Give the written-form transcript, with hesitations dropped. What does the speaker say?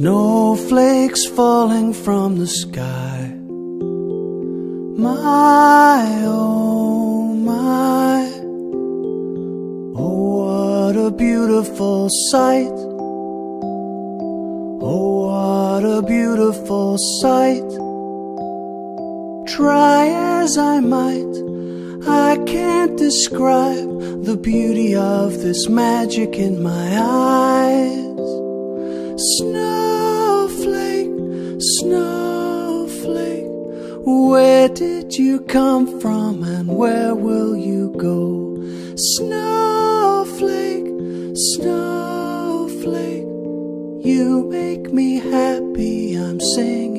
Snowflakes falling from the sky. My, oh my, oh what a beautiful sight. Oh what a beautiful sight. Try as I might, I can't describe the beauty of this magic in my eyes. Snowflake, snowflake, where did you come from and where will you go? Snowflake, snowflake, you make me happy, I'm singing.